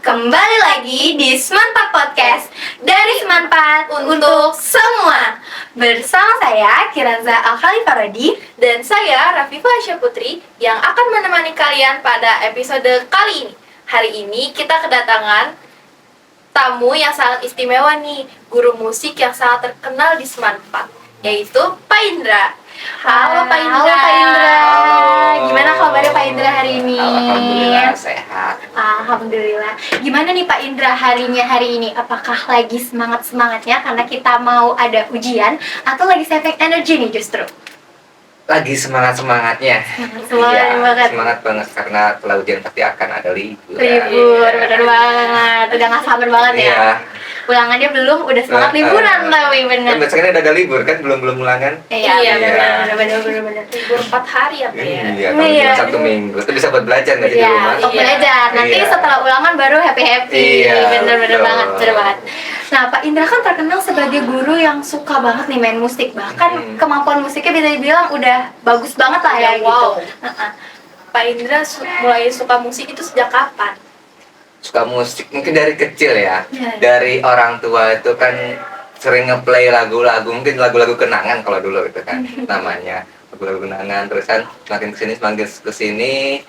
Kembali lagi di Semanpat Podcast dari Semanpat untuk semua. Bersama saya Kiranza Al-Khalifarodi dan saya Rafifah Aisyah Putri yang akan menemani kalian pada episode kali ini. Hari ini kita kedatangan tamu yang sangat istimewa nih, guru musik yang sangat terkenal di Semanpat, yaitu Pak Indra. Halo Pak Indra. Halo Pak Indra. Halo. Gimana kabarnya Pak Indra hari ini? Alhamdulillah sehat. Alhamdulillah. Gimana nih Pak Indra harinya hari ini? Apakah lagi semangat-semangatnya karena kita mau ada ujian atau lagi saving energy nih justru? Lagi semangat-semangatnya. Semangat banget. Semangat banget karena setelah ujian pasti akan ada libur. Libur, bener banget. Udah gak sabar banget ya. Iya. Ulangannya belum, udah semangat liburan tapi bener. Kan besoknya udah ada libur kan, belum ulangan. Iya, Iya. bener. Libur 4 hari ya Pak ya. Iya, kalau Iya. cuma 1 minggu itu bisa buat belajar nggak sih di Iya, rumah? untuk Iya. belajar. Nanti Iya. setelah ulangan baru happy-happy. Iya, Bener betul. banget. Nah, Pak Indra kan terkenal sebagai guru yang suka banget nih main musik. Bahkan kemampuan musiknya bisa dibilang udah bagus banget lah ya, Ya, wow. gitu. Pak Indra mulai suka musik itu sejak kapan? Suka musik mungkin dari kecil ya. Iya. Dari orang tua itu kan sering ngeplay lagu-lagu, mungkin lagu-lagu kenangan kalau dulu itu kan namanya lagu-lagu kenangan. Terus kan semakin kesini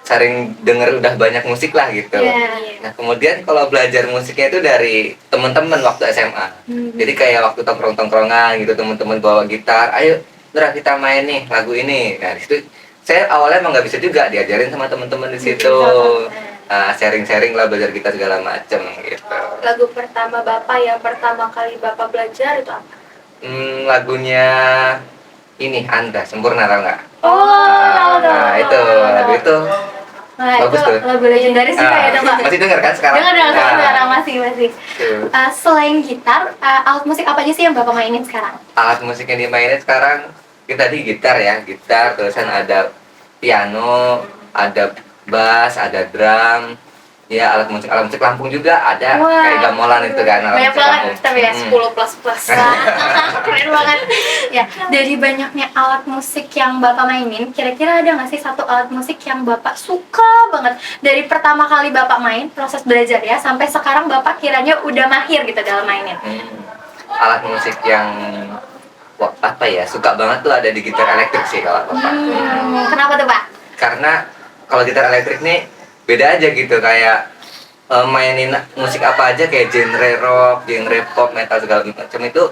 sering denger udah banyak musik lah gitu. Iya. Nah kemudian kalau belajar musiknya itu dari teman-teman waktu SMA. Jadi kayak waktu tongkrong-tongkrongan gitu, teman-teman bawa gitar, ayo Dra kita main nih lagu ini. Nah di situ saya awalnya emang nggak bisa juga, diajarin sama teman-teman di situ. Sharing-sharing lah, belajar gitar segala macem gitu. Lagu pertama Bapak yang pertama kali Bapak belajar itu apa? Lagunya ini Anda Sempurna, tau nggak? Oh, tahu. Nah itu lagu itu Nah, bagus itu tuh. lagu legendaris sih Pak itu, Pak. Masih denger kan sekarang? Dengar Nah, sekarang masih. tuh. Selain gitar, alat musik apa aja sih yang Bapak mainin sekarang? Alat musik yang dimainin sekarang kita tadi gitar ya, gitar, terusan ada piano, ada bass, ada drum, ya alat musik Lampung juga ada. Wah. Kayak gamelan itu kan alat Banyak musik banget Lampung. tapi ya, 10++. Keren banget. Ya, dari banyaknya alat musik yang Bapak mainin, kira-kira ada nggak sih satu alat musik yang Bapak suka banget? Dari pertama kali Bapak main, proses belajar ya, sampai sekarang Bapak kiranya udah mahir gitu dalam mainin. Alat musik yang apa ya, suka banget tuh ada di gitar elektrik sih kalau Bapak. Kenapa tuh Pak? Karena kalau gitar elektrik nih beda aja gitu, kayak mainin musik apa aja kayak genre rock, genre pop, metal segala macam itu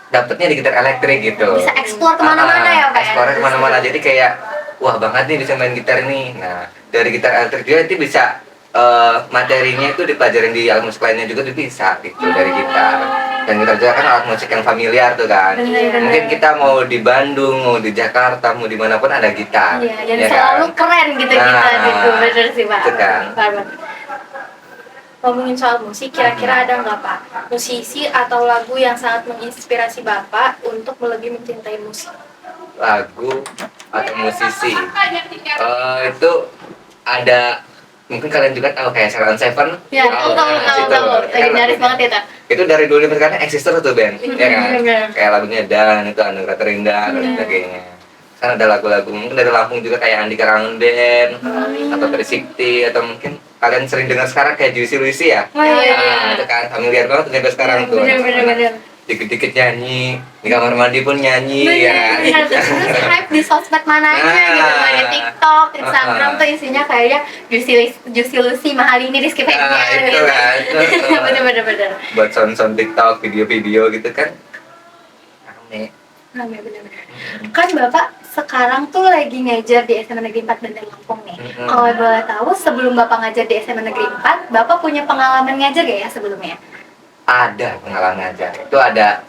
dapetnya di gitar elektrik gitu. Bisa explore kemana-mana ya Pak? Explore kemana-mana, jadi kayak wah banget nih bisa main gitar nih. Nah dari gitar elektrik juga itu bisa materinya itu dipelajarin di alat musik lainnya juga bisa gitu dari gitar. Dan gitar juga kan alat musik yang familiar tuh kan. Bener. Mungkin kita mau di Bandung, mau di Jakarta, mau dimanapun ada gitar. Iya, dan ya selalu kan? keren gitu Nah, kita gitu, bener sih Pak. itu kan. Banget. Ngomongin soal musik, kira-kira ada nggak Pak musisi atau lagu yang sangat menginspirasi Bapak untuk lebih mencintai musik? Lagu atau musisi itu ada, mungkin kalian juga tahu kayak Salon Seven. Ya, tahu. Legendaris banget ya, Itu dari dulu sampai sekarang eksis terus tuh band, ya kan? Bener. Kayak lagunya Dan itu Anugerah Terindah dan sebagainya. Kan ada lagu-lagu mungkin dari Lampung juga kayak Andika Rangun Band atau Trisakti, atau mungkin kalian sering dengar sekarang kayak Juicy Luicy ya. Oh, iya. Nah, itu kan familiar banget tuh sampai sekarang tuh. Bener. Dikit-dikit nyanyi, di kamar mandi pun nyanyi, ya kan? Bener. Terus hype di sosmed mana aja gitu, ada TikTok, Instagram tuh isinya kayaknya Juicy Lucy, Mahal ini, Rizky Febian itu kan. Bener. Buat sound TikTok, video-video gitu kan. Rame. Bener. Kan Bapak sekarang tuh lagi ngajar di SMA Negeri 4 Bandar Lampung nih. Kalau boleh tahu, sebelum Bapak ngajar di SMA Negeri 4, Bapak punya pengalaman ngajar gak ya sebelumnya? Ada pengalaman ngajar. Itu ada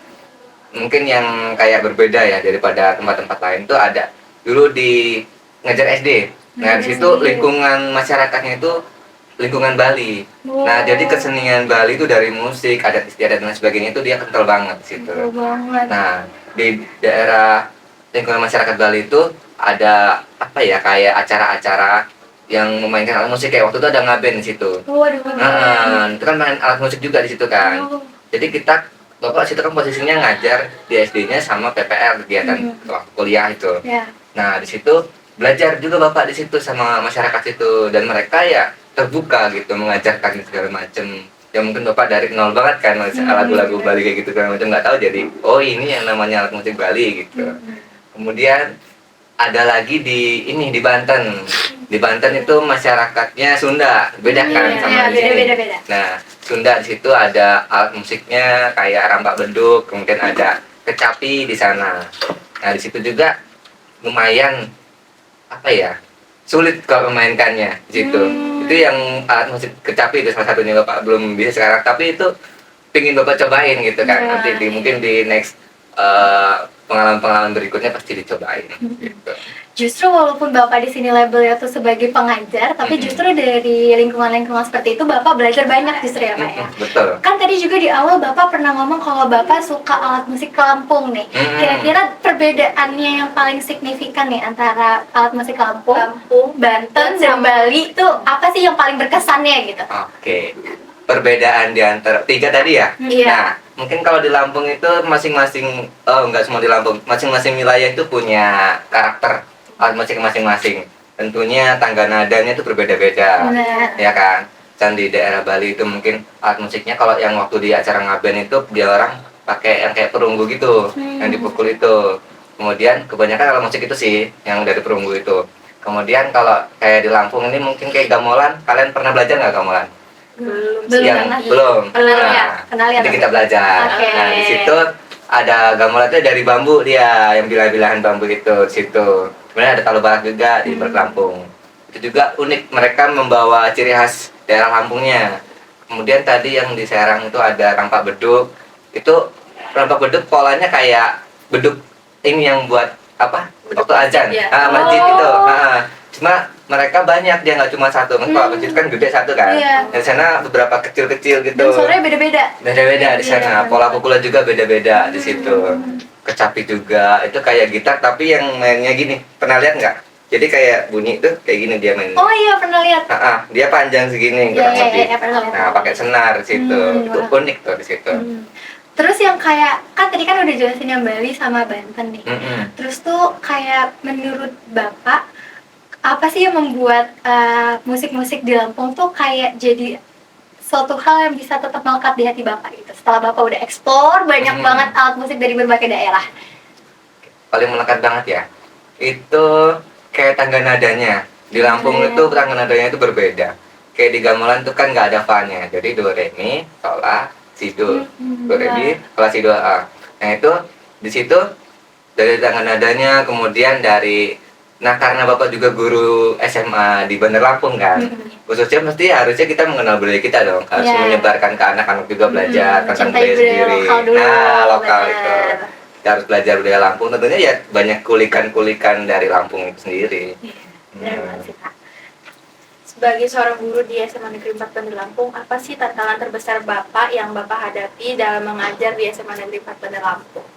mungkin yang kayak berbeda ya daripada tempat-tempat lain. Itu ada dulu di ngajar SD. Nah, di situ lingkungan masyarakatnya itu lingkungan Bali. Nah, jadi kesenian Bali itu dari musik, adat istiadat dan sebagainya itu dia kental banget di situ. Banget. Nah, di daerah lingkungan masyarakat Bali itu ada apa ya, kayak acara-acara yang memainkan alat musik, kayak waktu itu ada ngaben di situ. Waduh. Nah, itu kan main alat musik juga di situ kan. Jadi Bapak situ kan posisinya ngajar di SD-nya sama PPL kegiatan waktu kuliah itu. Ya. Nah, di situ belajar juga Bapak di situ sama masyarakat situ, dan mereka ya terbuka gitu, mengajarkan segala macem. Ya mungkin Bapak dari nol banget kan, lagu-lagu Bali kayak gitu segala macam nggak tahu, jadi oh ini yang namanya alat musik Bali gitu. Kemudian ada lagi di ini di Banten. Di Banten itu masyarakatnya Sunda, beda kan sama di sini. beda. Nah, Sunda di situ ada alat musiknya kayak rampak beduk, kemudian ada kecapi di sana. Nah, di situ juga lumayan apa ya? Sulit kalau memainkannya di situ. Itu yang alat musik kecapi itu salah satunya, Bapak belum bisa sekarang, tapi itu pingin Bapak cobain gitu kan. Nanti mungkin di next pengalaman-pengalaman berikutnya pasti dicobain gitu. Justru walaupun Bapak di sini labelnya tuh sebagai pengajar, tapi justru dari lingkungan-lingkungan seperti itu Bapak belajar banyak justru ya Pak ya. Betul. Kan tadi juga di awal Bapak pernah ngomong kalau Bapak suka alat musik Lampung nih. Kira-kira perbedaannya yang paling signifikan nih antara alat musik Lampung, Banten, dan Bali itu apa sih yang paling berkesannya gitu? Oke. Perbedaan di antara tiga tadi ya? Iya. Nah, mungkin kalau di Lampung itu masing-masing, enggak semua di Lampung, masing-masing wilayah itu punya karakter alat musik masing-masing. Tentunya tangga nadanya itu berbeda-beda, Benar. ya kan? Dan di daerah Bali itu mungkin alat musiknya kalau yang waktu di acara ngaben itu dia orang pakai yang kayak perunggu gitu, yang dipukul itu. Kemudian kebanyakan alat musik itu sih yang dari perunggu itu. Kemudian kalau kayak di Lampung ini mungkin kayak gamelan, kalian pernah belajar nggak gamelan? Belum Yang pernah. belum. Pernah Nah, ya? Kenal ya? nanti kita belajar. Oke. Nah, di situ ada gamelan itu dari bambu dia, yang bilah-bilahan bambu itu di situ. Kemudian ada talu barak juga di Lampung. Itu juga unik, mereka membawa ciri khas daerah Lampungnya. Kemudian tadi yang di Serang itu ada rampak beduk. Itu rampak beduk polanya kayak beduk ini yang buat apa? Waktu azan. masjid, ya? Masjid itu. Cuma mereka banyak, dia nggak cuma satu. Kan kalau masjid kan gede satu kan. Iya. Di sana beberapa kecil-kecil gitu. Dan suaranya beda-beda. Beda-beda di sana, pola pukulan juga beda-beda di situ. Kecapi juga, itu kayak gitar tapi yang mainnya gini. Pernah lihat nggak? Jadi kayak bunyi tuh kayak gini dia main. Oh iya, pernah lihat. Dia panjang segini kurang lebih. Pernah lihat. Nah, pakai senar di situ. Itu wah. unik tuh di situ. Terus yang kayak, kan tadi kan udah jelasin yang Bali sama Banten nih. Terus tuh kayak menurut Bapak, apa sih yang membuat musik-musik di Lampung tuh kayak jadi suatu hal yang bisa tetap melekat di hati Bapak gitu? Setelah Bapak udah explore banyak banget alat musik dari berbagai daerah. Paling melekat banget ya. Itu kayak tangga nadanya. Di Lampung itu tangga nadanya itu berbeda. Kayak di gamelan tuh kan nggak ada fa-nya. Jadi do re mi sol la si do. Do re mi sol la si do a. Nah itu di situ dari tangga nadanya, kemudian dari karena Bapak juga guru SMA di Bandar Lampung kan, khususnya mesti harusnya kita mengenal budaya kita dong, harus menyebarkan ke anak-anak juga belajar tentang budaya sendiri. Lokal dulu, Lokal itu. Kita harus belajar budaya Lampung, tentunya ya banyak kulikan-kulikan dari Lampung itu sendiri. Benar banget sih, Pak. Sebagai seorang guru di SMA Negeri 4 Bandar Lampung, apa sih tantangan terbesar Bapak yang Bapak hadapi dalam mengajar di SMA Negeri 4 Bandar Lampung?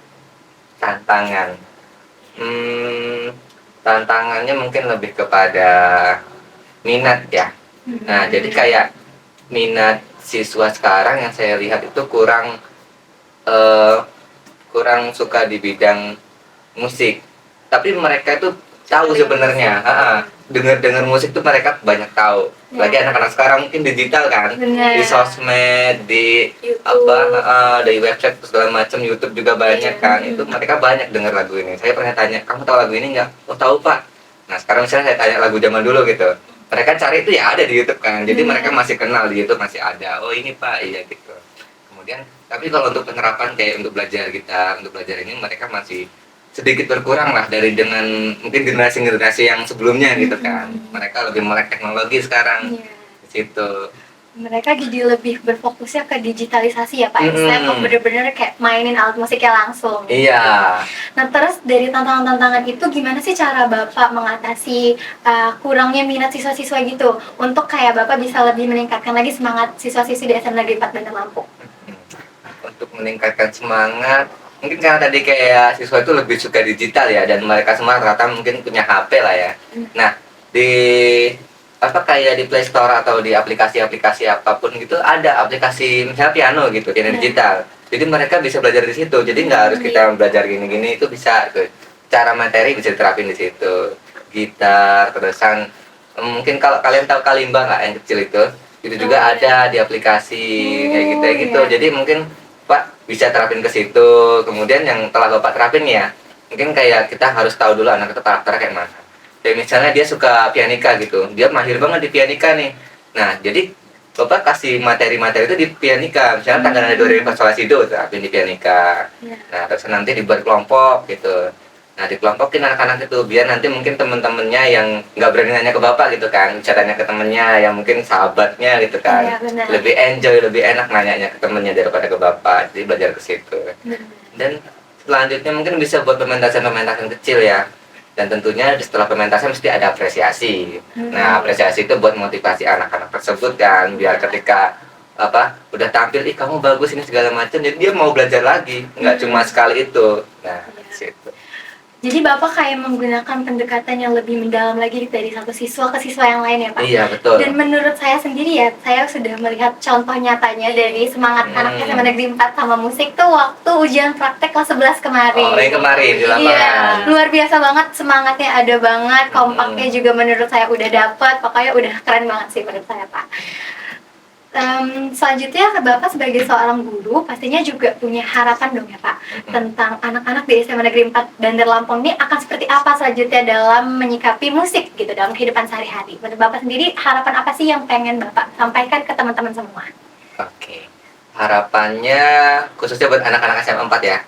Tantangannya mungkin lebih kepada minat ya. Nah, jadi kayak minat siswa sekarang yang saya lihat itu kurang suka di bidang musik. Tapi mereka itu tahu sebenarnya. Dengar musik tuh mereka banyak tahu. Lagi anak-anak sekarang mungkin digital kan, Bener. di sosmed, di YouTube. dari website segala macam, YouTube juga banyak kan. Itu mereka banyak dengar lagu ini. Saya pernah tanya, kamu tahu lagu ini nggak? Oh tahu Pak. Nah sekarang misalnya saya tanya lagu zaman dulu gitu, mereka cari itu ya ada di YouTube kan. Jadi mereka masih kenal, di YouTube masih ada. Oh ini Pak, iya gitu. Kemudian tapi kalau untuk penerapan kayak untuk belajar gitar, untuk belajar ini mereka masih sedikit berkurang lah dari dengan mungkin generasi-generasi yang sebelumnya gitu kan. Mereka lebih melek teknologi sekarang di situ. Mereka jadi lebih berfokusnya ke digitalisasi ya Pak, instead of bener-bener kayak mainin alat musiknya langsung. Iya. Nah terus dari tantangan-tantangan itu gimana sih cara Bapak mengatasi kurangnya minat siswa-siswa gitu, untuk kayak Bapak bisa lebih meningkatkan lagi semangat siswa-siswi di SMA Negeri 4 Bandar Lampung? Untuk meningkatkan semangat, mungkin karena tadi kayak siswa itu lebih suka digital ya, dan mereka semua rata mungkin punya HP lah ya. Nah di kayak di Play Store atau di aplikasi-aplikasi apapun gitu ada aplikasi misalnya piano gitu, piano digital. Jadi mereka bisa belajar di situ. Jadi nggak harus kita belajar gini-gini, itu bisa tuh. Cara materi bisa diterapin di situ. Gitar, terusan Mungkin kalau kalian tahu kalimba nggak yang kecil itu juga Oh, ada di aplikasi kayak gitu. iya. Jadi mungkin Pak bisa terapin ke situ. Kemudian yang telah Bapak terapin ya, mungkin kayak kita harus tahu dulu anak itu karakternya kayak mana. Kayak misalnya dia suka pianika gitu, dia mahir banget di pianika nih. Nah, jadi Bapak kasih materi-materi itu di pianika. Misalnya tanggal ada 2 sol la si do, terapin di pianika. Iya. Nah, terus nanti dibuat kelompok gitu. Nah, dikelompokin anak-anak itu biar nanti mungkin teman-temannya yang nggak berani nanya ke bapak gitu kan, bisa tanya ke temennya yang mungkin sahabatnya gitu kan. Iya, benar. Lebih enjoy, lebih enak nanyanya ke temennya daripada ke bapak. Jadi belajar ke situ. Dan selanjutnya mungkin bisa buat pementasan-pementasan kecil ya. Dan tentunya setelah pementasan mesti ada apresiasi. Nah, apresiasi itu buat motivasi anak-anak tersebut kan, biar ketika udah tampil, ih kamu bagus ini segala macam, jadi dia mau belajar lagi, nggak cuma sekali itu. Nah, situ. Jadi Bapak kayak menggunakan pendekatan yang lebih mendalam lagi dari satu siswa ke siswa yang lain ya Pak? Iya, betul. Dan menurut saya sendiri ya, saya sudah melihat contoh nyatanya dari semangat anak SMA Negeri 4 sama musik tuh waktu ujian praktek kelas 11 kemarin. Oh, yang kemarin di lapangan. Iya, luar biasa banget, semangatnya ada banget, kompaknya juga menurut saya udah dapet, pokoknya udah keren banget sih menurut saya Pak. Selanjutnya Bapak sebagai seorang guru pastinya juga punya harapan dong ya Pak tentang anak-anak di SMA Negeri 4 Bandar Lampung ini akan seperti apa selanjutnya dalam menyikapi musik gitu dalam kehidupan sehari-hari. Menurut Bapak sendiri harapan apa sih yang pengen Bapak sampaikan ke teman-teman semua? Oke. Harapannya khususnya buat anak-anak SMA 4 ya.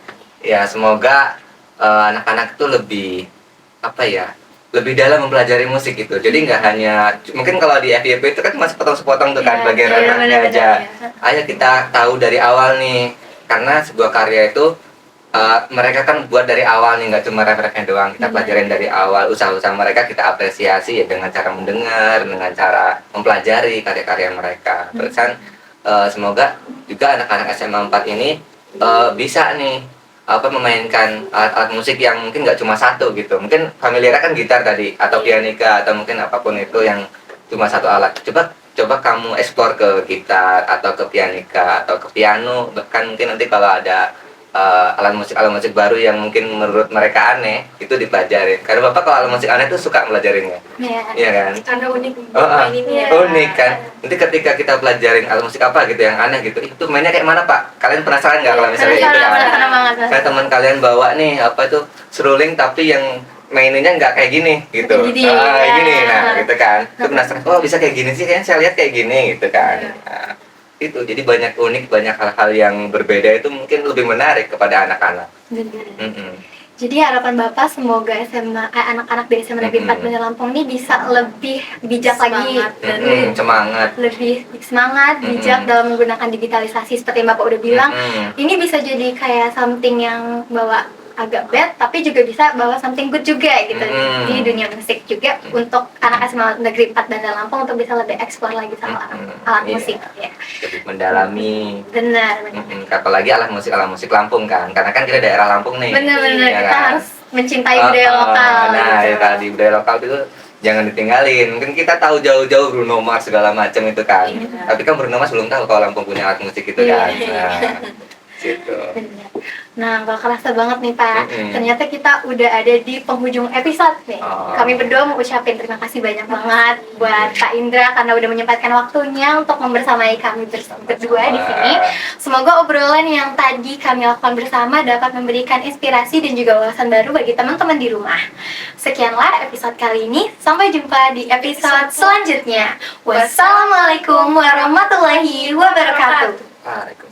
Ya, semoga anak-anak itu lebih dalam mempelajari musik gitu. Jadi nggak hanya mungkin kalau di FYP itu kan cuma sepotong-sepotong tuh kan bagian refnya aja. Ayo kita tahu dari awal nih, karena sebuah karya itu mereka kan buat dari awal nih, nggak cuma refnya doang. Kita pelajarin dari awal, usaha-usaha mereka kita apresiasi ya dengan cara mendengar, dengan cara mempelajari karya-karya mereka. Terus kan semoga juga anak-anak SMA 4 ini bisa nih memainkan alat musik yang mungkin nggak cuma satu gitu. Mungkin familiar kan gitar tadi atau pianika atau mungkin apapun itu yang cuma satu alat. Coba kamu eksplor ke gitar atau ke pianika atau ke piano, bahkan mungkin nanti kalau ada alat musik baru yang mungkin menurut mereka aneh itu dipelajarin. Karena Bapak kalau alat musik aneh tuh suka mempelajarinya. Iya kan? Karena unik Maininnya unik kan. Nanti ketika kita pelajarin alat musik apa gitu yang aneh gitu, itu mainnya kayak mana Pak? Kalian penasaran nggak kalau misalnya itu kan? Penasaran banget. Kayak teman kalian bawa nih seruling tapi yang maininnya nggak kayak gini gitu. Gini, Gini, ya. nah gitu kan. Itu penasaran, oh bisa kayak gini sih, kayaknya saya lihat kayak gini gitu kan. Nah, itu jadi banyak unik, banyak hal-hal yang berbeda itu mungkin lebih menarik kepada anak-anak. Benar. Jadi harapan Bapak semoga anak-anak di SMA Negeri 4 Bandar Lampung ini bisa lebih bijak lagi dan Semangat. lebih semangat, bijak dalam menggunakan digitalisasi seperti yang Bapak udah bilang. Ini bisa jadi kayak something yang bawa agak bad tapi juga bisa bawa something good juga gitu di dunia musik juga untuk anak SMA Negeri 4 Bandar Lampung untuk bisa lebih eksplor lagi sama alat musik ya. Lebih mendalami. Benar. Apalagi alat musik Lampung kan, karena kan kita daerah Lampung nih. Benar, ya kita kan? harus mencintai budaya lokal. Nah, gitu. ya tadi budaya lokal itu jangan ditinggalin. Mungkin kita tahu jauh-jauh Bruno Mars segala macam itu kan. Iya. Tapi kan Bruno Mars belum tahu kalau Lampung punya alat musik itu kan. Nah, gitu. Benar. Nah, gak kerasa banget nih Pak. Ternyata kita udah ada di penghujung episode nih. Kami berdua mau ucapin terima kasih banyak banget buat Kak Indra karena udah menyempatkan waktunya untuk membersamai kami berdua di sini. Semoga obrolan yang tadi kami lakukan bersama dapat memberikan inspirasi dan juga wawasan baru bagi teman-teman di rumah. Sekianlah episode kali ini. Sampai jumpa di episode selanjutnya. Wassalamualaikum warahmatullahi wabarakatuh.